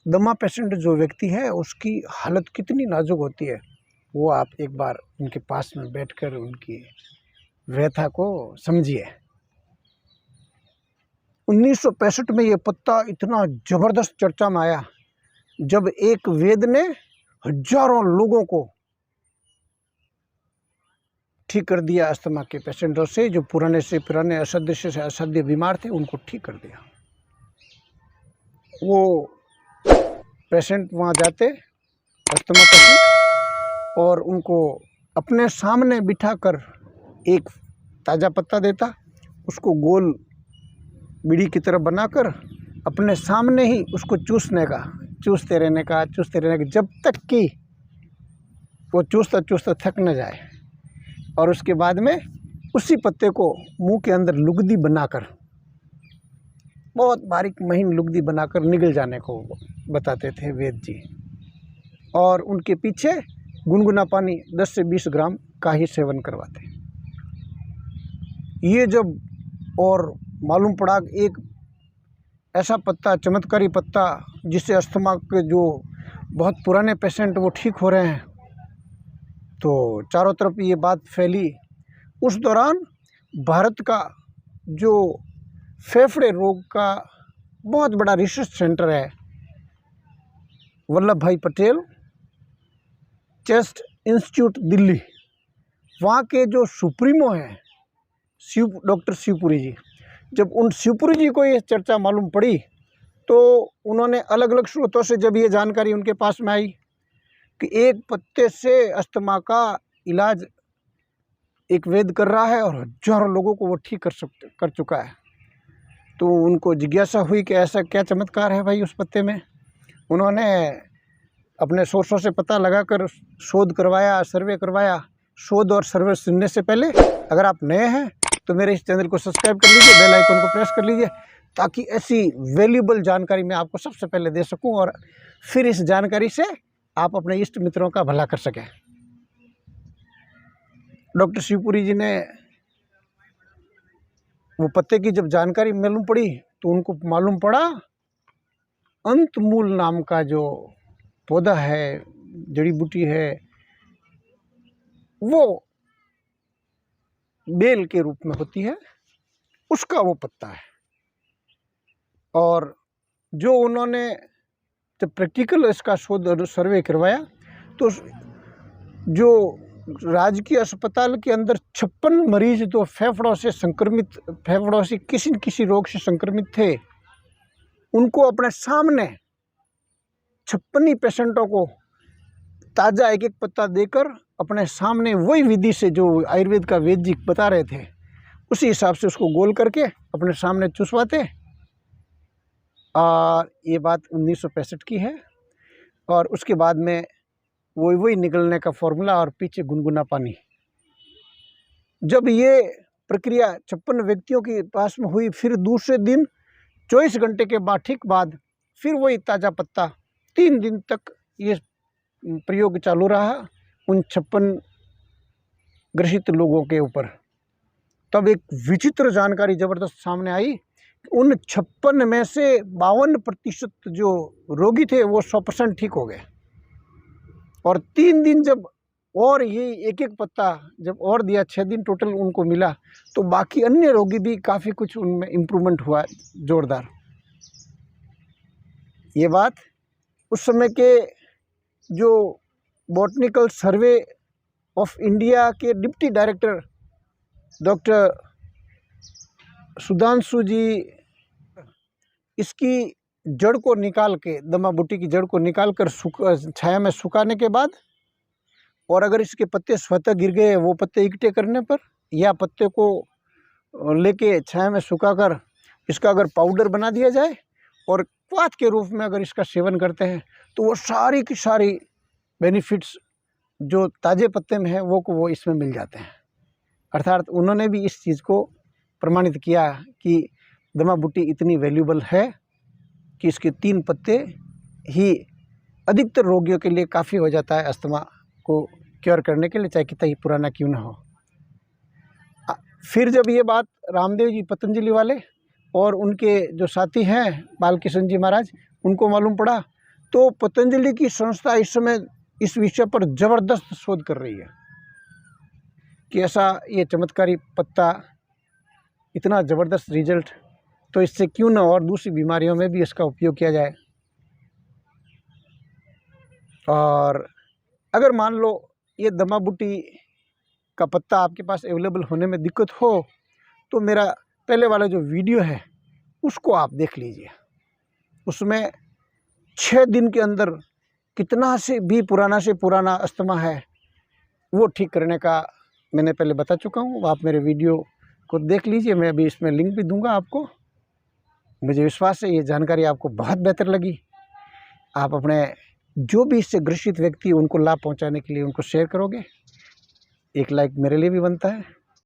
दमा पेशेंट जो व्यक्ति है उसकी हालत कितनी नाजुक होती है, वो आप एक बार उनके पास में बैठकर उनकी व्यथा को समझिए। 1965 में ये पत्ता इतना ज़बरदस्त चर्चा में आया जब एक वैद्य ने हजारों लोगों को ठीक कर दिया। अस्थमा के पेशेंटों से जो पुराने से पुराने असाध्य से असाध्य बीमार थे उनको ठीक कर दिया। वो पेशेंट वहाँ जाते, अस्थमा पेशेंट, और उनको अपने सामने बिठाकर एक ताज़ा पत्ता देता, उसको गोल बीड़ी की तरह बनाकर अपने सामने ही उसको चूसने का, चूसते रहने का, जब तक कि वो चूसता चूसता थक न जाए। और उसके बाद में उसी पत्ते को मुंह के अंदर लुगदी बनाकर, बहुत बारीक महीन लुगदी बनाकर निगल जाने को बताते थे वैद्य जी। और उनके पीछे गुनगुना पानी 10 से 20 ग्राम का ही सेवन करवाते। ये जब और मालूम पड़ा एक ऐसा पत्ता, चमत्कारी पत्ता, जिससे अस्थमा के जो बहुत पुराने पेशेंट वो ठीक हो रहे हैं, तो चारों तरफ ये बात फैली। उस दौरान भारत का जो फेफड़े रोग का बहुत बड़ा रिसर्च सेंटर है, वल्लभ भाई पटेल चेस्ट इंस्टीट्यूट दिल्ली, वहाँ के जो सुप्रीमो हैं डॉक्टर शिवपुरी जी, जब उन शिवपुरी जी को ये चर्चा मालूम पड़ी तो उन्होंने अलग अलग स्रोतों से जब ये जानकारी उनके पास में आई कि एक पत्ते से अस्थमा का इलाज एक वैद्य कर रहा है और हजारों लोगों को वो ठीक कर चुका है, तो उनको जिज्ञासा हुई कि ऐसा क्या चमत्कार है भाई उस पत्ते में। उन्होंने अपने सोर्सों से पता लगाकर शोध करवाया, सर्वे करवाया। शोध और सर्वे सुनने से पहले अगर आप नए हैं तो मेरे इस चैनल को सब्सक्राइब कर लीजिए, बेल आइकन को प्रेस कर लीजिए, ताकि ऐसी वैल्यूएबल जानकारी मैं आपको सबसे पहले दे सकूं और फिर इस जानकारी से आप अपने इष्ट मित्रों का भला कर सकें। डॉक्टर शिवपुरी जी ने वो पत्ते की जब जानकारी मालूम पड़ी तो उनको मालूम पड़ा अंतमूल नाम का जो पौधा है, जड़ी बूटी है, वो बेल के रूप में होती है, उसका वो पत्ता है। और जो उन्होंने जब प्रैक्टिकल इसका शोध और सर्वे करवाया तो जो राजकीय अस्पताल के अंदर 56 मरीज तो फेफड़ों से किसी न किसी रोग से संक्रमित थे, उनको अपने सामने 56 पेशेंटों को ताज़ा एक एक पत्ता देकर अपने सामने वही विधि से जो आयुर्वेद का वैद्य जी बता रहे थे उसी हिसाब से उसको गोल करके अपने सामने चुसवाते। और ये बात 1965 की है। और उसके बाद में वही निकलने का फॉर्मूला और पीछे गुनगुना पानी। जब ये प्रक्रिया 56 व्यक्तियों के पास में हुई, फिर दूसरे दिन 24 घंटे के बाद ठीक बाद फिर वही ताज़ा पत्ता 3 दिन तक ये प्रयोग चालू रहा उन 56 ग्रसित लोगों के ऊपर। तब एक विचित्र जानकारी ज़बरदस्त सामने आई, उन 56 में से 52% जो रोगी थे वो 100% ठीक हो गए। और 3 दिन जब और ये एक एक पत्ता जब और दिया, 6 दिन टोटल उनको मिला, तो बाकी अन्य रोगी भी काफ़ी कुछ उनमें इम्प्रूवमेंट हुआ जोरदार। ये बात उस समय के जो बॉटनिकल सर्वे ऑफ इंडिया के डिप्टी डायरेक्टर डॉक्टर सुधांशु जी, इसकी जड़ को निकाल के, दमा बूटी की जड़ को निकाल कर छाया में सुखाने के बाद, और अगर इसके पत्ते स्वतः गिर गए वो पत्ते इकट्ठे करने पर, या पत्ते को लेके छाया में सुखाकर इसका अगर पाउडर बना दिया जाए और क्वाथ के रूप में अगर इसका सेवन करते हैं तो वो सारी की सारी बेनिफिट्स जो ताज़े पत्ते में है वो इसमें मिल जाते हैं। अर्थात उन्होंने भी इस चीज़ को प्रमाणित किया कि दमा बूटी इतनी वैल्यूबल है कि इसके 3 पत्ते ही अधिकतर रोगियों के लिए काफ़ी हो जाता है अस्थमा को क्योर करने के लिए, चाहे कितना ही पुराना क्यों ना हो। फिर जब ये बात रामदेव जी पतंजलि वाले और उनके जो साथी हैं बालकृष्ण जी महाराज, उनको मालूम पड़ा तो पतंजलि की संस्था इस समय इस विषय पर ज़बरदस्त शोध कर रही है कि ऐसा ये चमत्कारी पत्ता इतना ज़बरदस्त रिजल्ट, तो इससे क्यों ना और दूसरी बीमारियों में भी इसका उपयोग किया जाए। और अगर मान लो ये दमा बूटी का पत्ता आपके पास अवेलेबल होने में दिक्कत हो तो मेरा पहले वाला जो वीडियो है उसको आप देख लीजिए। उसमें 6 दिन के अंदर कितना से भी पुराना अस्थमा है वो ठीक करने का मैंने पहले बता चुका हूँ। आप मेरे वीडियो को देख लीजिए, मैं अभी इसमें लिंक भी दूंगा आपको। मुझे विश्वास है ये जानकारी आपको बहुत बेहतर लगी। आप अपने जो भी इससे ग्रसित व्यक्ति उनको लाभ पहुंचाने के लिए उनको शेयर करोगे। एक लाइक मेरे लिए भी बनता है।